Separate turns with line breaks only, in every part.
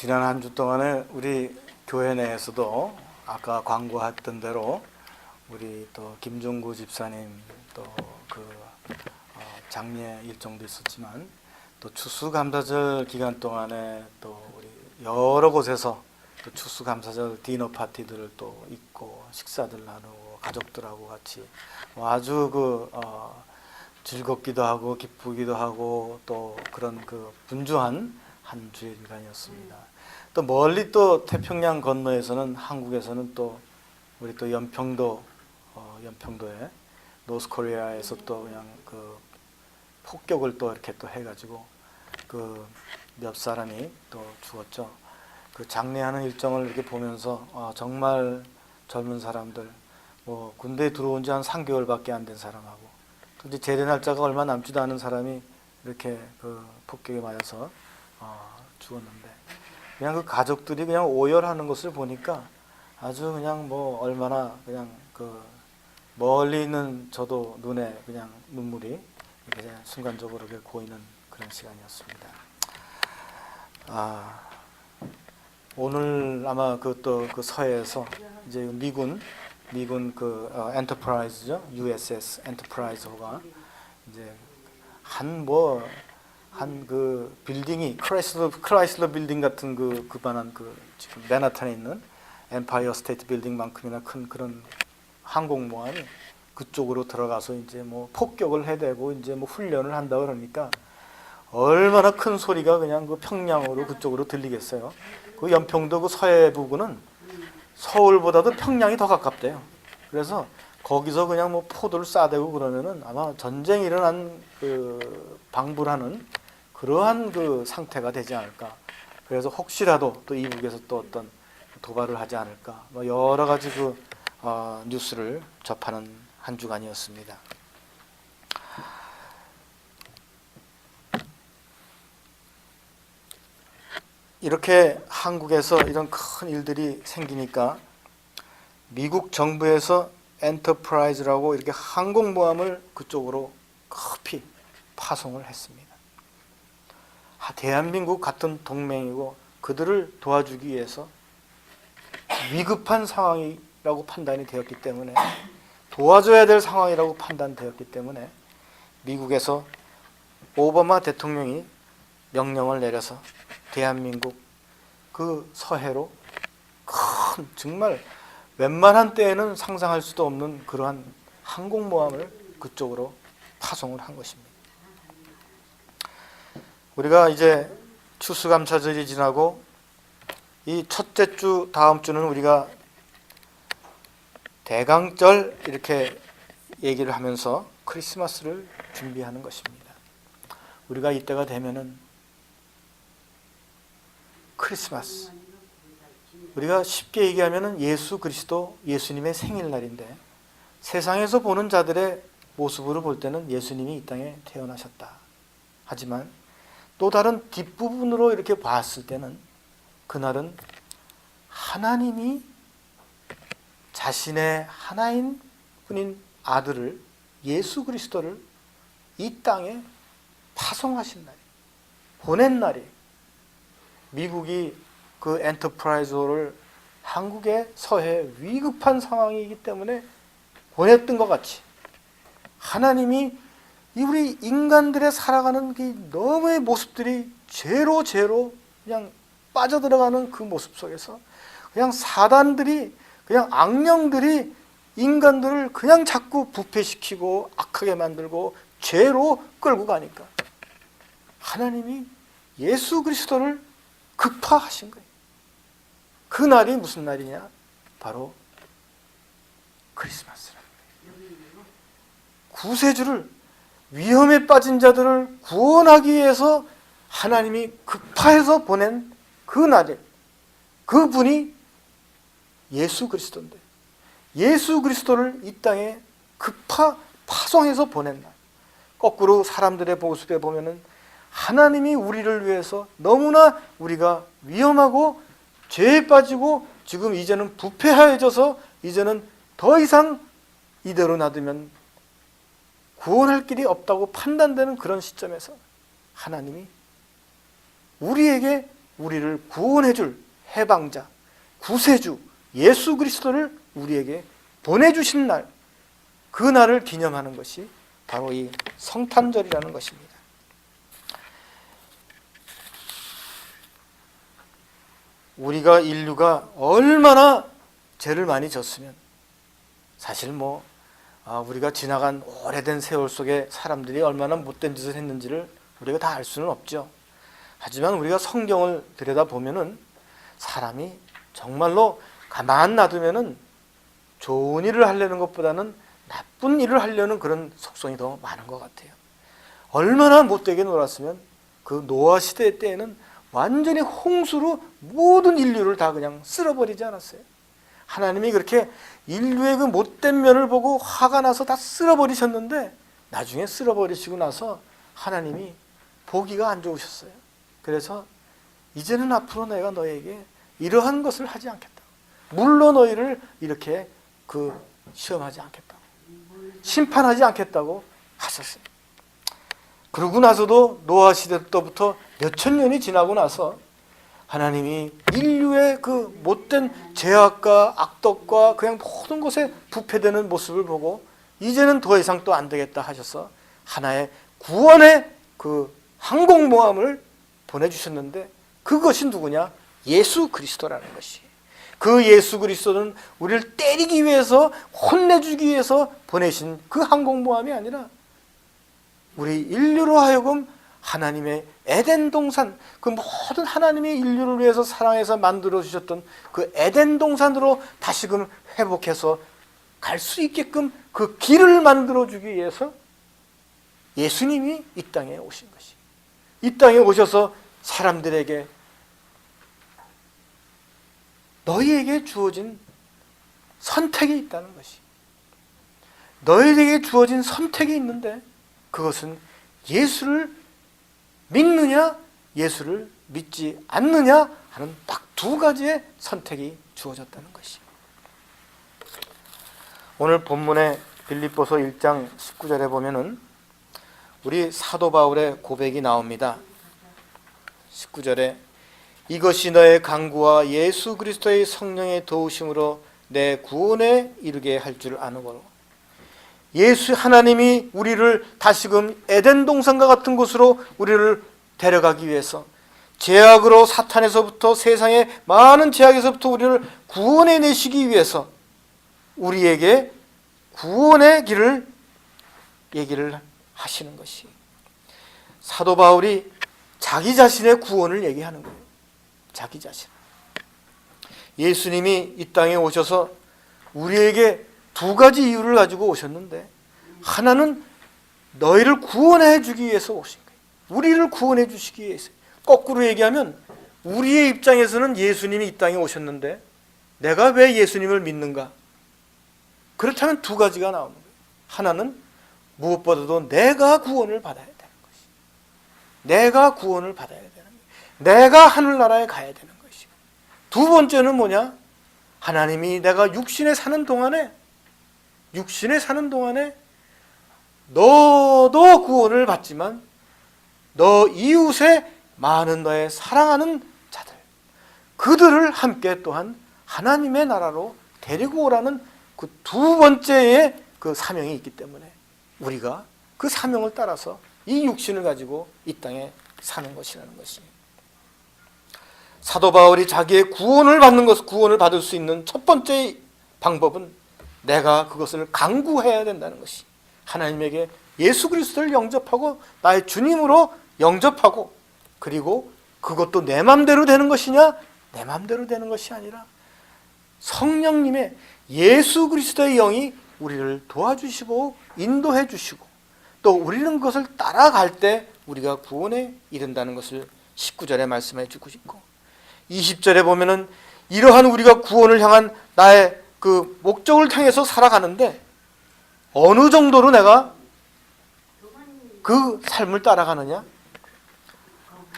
지난 한 주 동안에 우리 교회 내에서도 아까 광고했던 대로 우리 또 김종구 집사님 또 장례 일정도 있었지만 또 추수감사절 기간 동안에 또 우리 여러 곳에서 또 추수감사절 디너 파티들을 또 있고 식사들 나누고 가족들하고 같이 아주 즐겁기도 하고 기쁘기도 하고 또 그런 분주한 한 주일간이었습니다. 또 멀리 또 태평양 건너에서는 한국에서는 또 우리 또 연평도에 노스코리아에서 또 그냥 폭격을 또 이렇게 또 해가지고 몇 사람이 또 죽었죠. 장례하는 일정을 이렇게 보면서 정말 젊은 사람들 군대에 들어온 지 한 3개월밖에 안 된 사람하고 또 이제 제대 날짜가 얼마 남지도 않은 사람이 이렇게 폭격에 맞아서 죽었는데 그냥 가족들이 그냥 오열하는 것을 보니까 아주 그냥 얼마나 그냥 멀리 있는 저도 눈에 그냥 눈물이 이렇게 순간적으로 이렇게 고이는 그런 시간이었습니다. 오늘 아마 서해에서 이제 미군 엔터프라이즈죠, USS 엔터프라이즈가 이제 한 빌딩이 크라이슬러 빌딩 같은 그만한 지금 맨하탄에 있는 엠파이어 스테이트 빌딩만큼이나 큰 그런 항공모함이 그쪽으로 들어가서 이제 폭격을 해대고 이제 훈련을 한다 그러니까 얼마나 큰 소리가 그냥 평양으로 그쪽으로 들리겠어요. 연평도 서해 부근은 서울보다도 평양이 더 가깝대요. 그래서 거기서 그냥 포도를 쏴대고 그러면은 아마 전쟁이 일어난 방불하는 그러한 상태가 되지 않을까. 그래서 혹시라도 또 이북에서 또 어떤 도발을 하지 않을까. 여러 가지 뉴스를 접하는 한 주간이었습니다. 이렇게 한국에서 이런 큰 일들이 생기니까 미국 정부에서 엔터프라이즈라고 이렇게 항공모함을 그쪽으로 급히 파송을 했습니다. 대한민국 같은 동맹이고 그들을 도와주기 위해서 위급한 상황이라고 판단이 되었기 때문에 도와줘야 될 상황이라고 판단되었기 때문에 미국에서 오바마 대통령이 명령을 내려서 대한민국 서해로 큰 정말 웬만한 때에는 상상할 수도 없는 그러한 항공모함을 그쪽으로 파송을 한 것입니다. 우리가 이제 추수감사절이 지나고 이 첫째 주 다음 주는 우리가 대강절 이렇게 얘기를 하면서 크리스마스를 준비하는 것입니다. 우리가 이때가 되면은 크리스마스, 우리가 쉽게 얘기하면은 예수 그리스도 예수님의 생일날인데 세상에서 보는 자들의 모습으로 볼 때는 예수님이 이 땅에 태어나셨다. 하지만 또 다른 뒷부분으로 이렇게 봤을 때는 그날은 하나님이 자신의 하나인 분인 아들을 예수 그리스도를 이 땅에 파송하신 날이에요. 보낸 날이에요. 미국이 엔터프라이즈를 한국의 서해 위급한 상황이기 때문에 보냈던 것 같이 하나님이 우리 인간들의 살아가는 너무의 모습들이 죄로 그냥 빠져들어가는 그 모습 속에서 그냥 사단들이 그냥 악령들이 인간들을 그냥 자꾸 부패시키고 악하게 만들고 죄로 끌고 가니까 하나님이 예수 그리스도를 극파하신 거예요. 그 날이 무슨 날이냐? 바로 크리스마스랍니다. 구세주를 위험에 빠진 자들을 구원하기 위해서 하나님이 극파해서 보낸 그 날에 그분이 예수 그리스도인데 예수 그리스도를 이 땅에 파송해서 보낸 날. 거꾸로 사람들의 모습에 보면은 하나님이 우리를 위해서 너무나 우리가 위험하고 죄에 빠지고 지금 이제는 부패하여져서 이제는 더 이상 이대로 놔두면 구원할 길이 없다고 판단되는 그런 시점에서 하나님이 우리에게 우리를 구원해 줄 해방자, 구세주 예수 그리스도를 우리에게 보내주신 날, 그 날을 기념하는 것이 바로 이 성탄절이라는 것입니다. 우리가 인류가 얼마나 죄를 많이 졌으면 사실 우리가 지나간 오래된 세월 속에 사람들이 얼마나 못된 짓을 했는지를 우리가 다 알 수는 없죠. 하지만 우리가 성경을 들여다보면은 사람이 정말로 가만 놔두면은 좋은 일을 하려는 것보다는 나쁜 일을 하려는 그런 속성이 더 많은 것 같아요. 얼마나 못되게 놀았으면 그 노아 시대 때에는 완전히 홍수로 모든 인류를 다 그냥 쓸어버리지 않았어요. 하나님이 그렇게 인류의 그 못된 면을 보고 화가 나서 다 쓸어버리셨는데 나중에 쓸어버리시고 나서 하나님이 보기가 안 좋으셨어요. 그래서 이제는 앞으로 내가 너에게 이러한 것을 하지 않겠다. 물로 너희를 이렇게 시험하지 않겠다. 심판하지 않겠다고 하셨어요. 그러고 나서도 노아 시대 때부터 몇천 년이 지나고 나서 하나님이 인류의 그 못된 죄악과 악덕과 그냥 모든 것에 부패되는 모습을 보고 이제는 더 이상 또 안 되겠다 하셔서 하나의 구원의 그 항공모함을 보내주셨는데 그것이 누구냐? 예수 그리스도라는 것이. 그 예수 그리스도는 우리를 때리기 위해서 혼내주기 위해서 보내신 그 항공모함이 아니라 우리 인류로 하여금 하나님의 에덴 동산, 그 모든 하나님이 인류를 위해서 사랑해서 만들어 주셨던 그 에덴 동산으로 다시금 회복해서 갈 수 있게끔 그 길을 만들어 주기 위해서 예수님이 이 땅에 오신 것이. 이 땅에 오셔서 사람들에게 너희에게 주어진 선택이 있다는 것이. 너희에게 주어진 선택이 있는데 그것은 예수를 믿느냐, 예수를 믿지 않느냐 하는 딱 두 가지의 선택이 주어졌다는 것이. 오늘 본문의 빌립보서 1장 19절에 보면은 우리 사도 바울의 고백이 나옵니다. 19절에 이것이 너의 강구와 예수 그리스도의 성령의 도우심으로 내 구원에 이르게 할 줄 아노고. 예수 하나님이 우리를 다시금 에덴 동산과 같은 곳으로 우리를 데려가기 위해서 죄악으로 사탄에서부터 세상의 많은 죄악에서부터 우리를 구원해 내시기 위해서 우리에게 구원의 길을 얘기를 하시는 것이. 사도 바울이 자기 자신의 구원을 얘기하는 거예요. 자기 자신. 예수님이 이 땅에 오셔서 우리에게 두 가지 이유를 가지고 오셨는데 하나는 너희를 구원해 주기 위해서 오신 거예요. 우리를 구원해 주시기 위해서. 거꾸로 얘기하면 우리의 입장에서는 예수님이 이 땅에 오셨는데 내가 왜 예수님을 믿는가? 그렇다면 두 가지가 나오는 거예요. 하나는 무엇보다도 내가 구원을 받아야 되는 것이. 내가 구원을 받아야 되는 거예요. 내가 하늘나라에 가야 되는 것이고. 두 번째는 뭐냐? 하나님이 내가 육신에 사는 동안에 너도 구원을 받지만 너 이웃의 많은 너의 사랑하는 자들, 그들을 함께 또한 하나님의 나라로 데리고 오라는 그 두 번째의 그 사명이 있기 때문에 우리가 그 사명을 따라서 이 육신을 가지고 이 땅에 사는 것이라는 것입니다. 사도 바울이 자기의 구원을 받을 수 있는 첫 번째 방법은 내가 그것을 강구해야 된다는 것이. 하나님에게 예수 그리스도를 영접하고 나의 주님으로 영접하고, 그리고 그것도 내 맘대로 되는 것이냐? 내 맘대로 되는 것이 아니라 성령님의 예수 그리스도의 영이 우리를 도와주시고 인도해 주시고 또 우리는 그것을 따라갈 때 우리가 구원에 이른다는 것을 19절에 말씀해 주고 있고, 20절에 보면은 이러한 우리가 구원을 향한 나의 그 목적을 향해서 살아가는데 어느 정도로 내가 그 삶을 따라가느냐?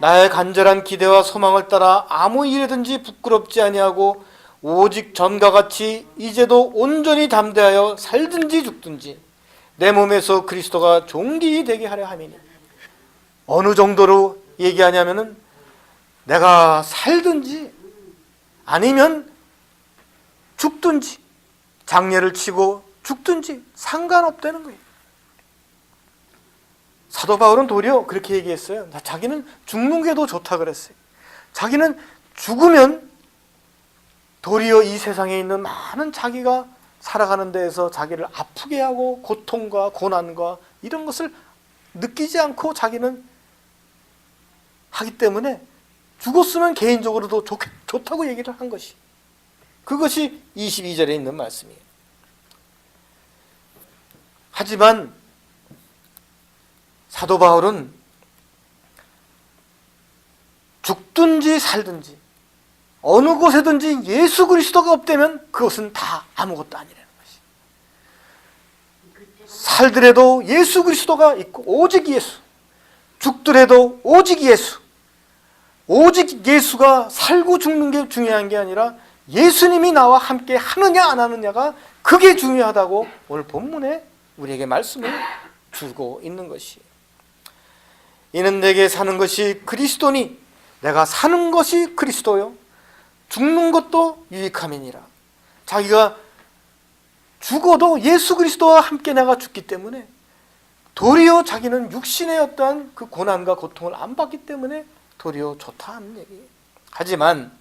나의 간절한 기대와 소망을 따라 아무 일에든지 부끄럽지 아니하고 오직 전과 같이 이제도 온전히 담대하여 살든지 죽든지 내 몸에서 그리스도가 종기 되게 하려 함이니. 어느 정도로 얘기하냐면은 내가 살든지 아니면 죽든지, 장례를 치고 죽든지 상관없다는 거예요. 사도 바울은 도리어 그렇게 얘기했어요. 자기는 죽는 게 더 좋다 그랬어요. 자기는 죽으면 도리어 이 세상에 있는 많은 자기가 살아가는 데에서 자기를 아프게 하고 고통과 고난과 이런 것을 느끼지 않고 자기는 하기 때문에 죽었으면 개인적으로도 좋다고 얘기를 한 것이, 그것이 22절에 있는 말씀이에요. 하지만 사도 바울은 죽든지 살든지 어느 곳에든지 예수 그리스도가 없다면 그것은 다 아무것도 아니라는 것이. 살더라도 예수 그리스도가 있고 오직 예수, 죽더라도 오직 예수, 오직 예수가 살고 죽는 게 중요한 게 아니라 예수님이 나와 함께 하느냐 안 하느냐가 그게 중요하다고 오늘 본문에 우리에게 말씀을 주고 있는 것이에요. 이는 내게 사는 것이 그리스도니 내가 사는 것이 그리스도요 죽는 것도 유익함이니라. 자기가 죽어도 예수 그리스도와 함께 내가 죽기 때문에 도리어 자기는 육신의 어떠한 그 고난과 고통을 안 받기 때문에 도리어 좋다 하는 얘기예요. 하지만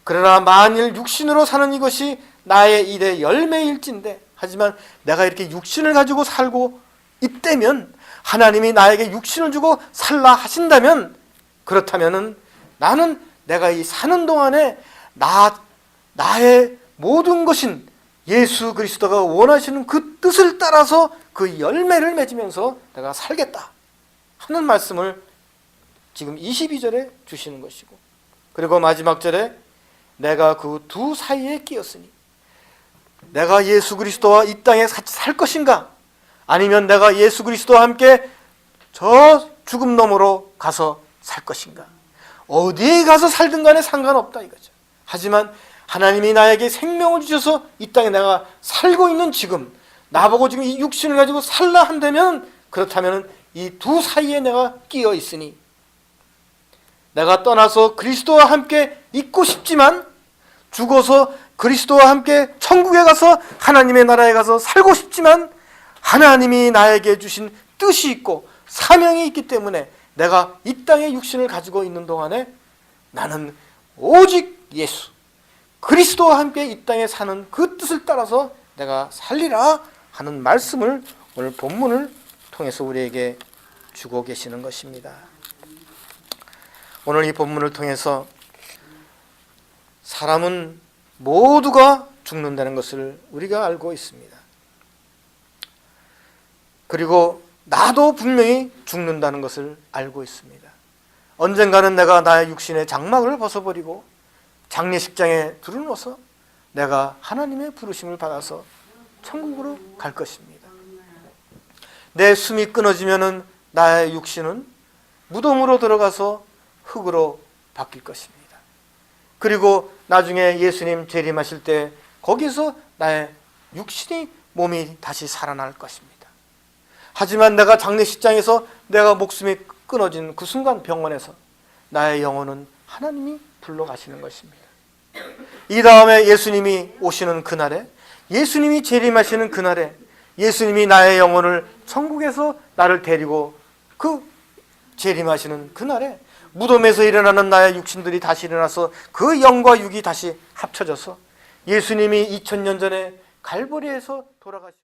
그러나 만일 육신으로 사는 이것이 나의 일의 열매일진데, 하지만 내가 이렇게 육신을 가지고 살고 있다면, 하나님이 나에게 육신을 주고 살라 하신다면, 그렇다면은 나는 내가 이 사는 동안에 나의 모든 것인 예수 그리스도가 원하시는 그 뜻을 따라서 그 열매를 맺으면서 내가 살겠다 하는 말씀을 지금 22절에 주시는 것이고, 그리고 마지막 절에 내가 그 두 사이에 끼었으니, 내가 예수 그리스도와 이 땅에 같이 살 것인가, 아니면 내가 예수 그리스도와 함께 저 죽음 너머로 가서 살 것인가, 어디에 가서 살든 간에 상관없다 이거죠. 하지만 하나님이 나에게 생명을 주셔서 이 땅에 내가 살고 있는 지금, 나보고 지금 이 육신을 가지고 살라 한다면, 그렇다면 이 두 사이에 내가 끼어 있으니, 내가 떠나서 그리스도와 함께 있고 싶지만 죽어서 그리스도와 함께 천국에 가서 하나님의 나라에 가서 살고 싶지만 하나님이 나에게 주신 뜻이 있고 사명이 있기 때문에 내가 이 땅에 육신을 가지고 있는 동안에 나는 오직 예수 그리스도와 함께 이 땅에 사는 그 뜻을 따라서 내가 살리라 하는 말씀을 오늘 본문을 통해서 우리에게 주고 계시는 것입니다. 오늘 이 본문을 통해서 사람은 모두가 죽는다는 것을 우리가 알고 있습니다. 그리고 나도 분명히 죽는다는 것을 알고 있습니다. 언젠가는 내가 나의 육신의 장막을 벗어버리고 장례식장에 들어누워서 내가 하나님의 부르심을 받아서 천국으로 갈 것입니다. 내 숨이 끊어지면은 나의 육신은 무덤으로 들어가서 흙으로 바뀔 것입니다. 그리고 나중에 예수님 재림하실 때 거기서 나의 육신이 몸이 다시 살아날 것입니다. 하지만 내가 장례식장에서 내가 목숨이 끊어진 그 순간 병원에서 나의 영혼은 하나님이 불러가시는 것입니다. 이 다음에 예수님이 오시는 그날에, 예수님이 재림하시는 그날에 예수님이 나의 영혼을 천국에서 나를 데리고 그 재림하시는 그날에 무덤에서 일어나는 나의 육신들이 다시 일어나서 그 영과 육이 다시 합쳐져서 예수님이 2000년 전에 갈보리에서 돌아가신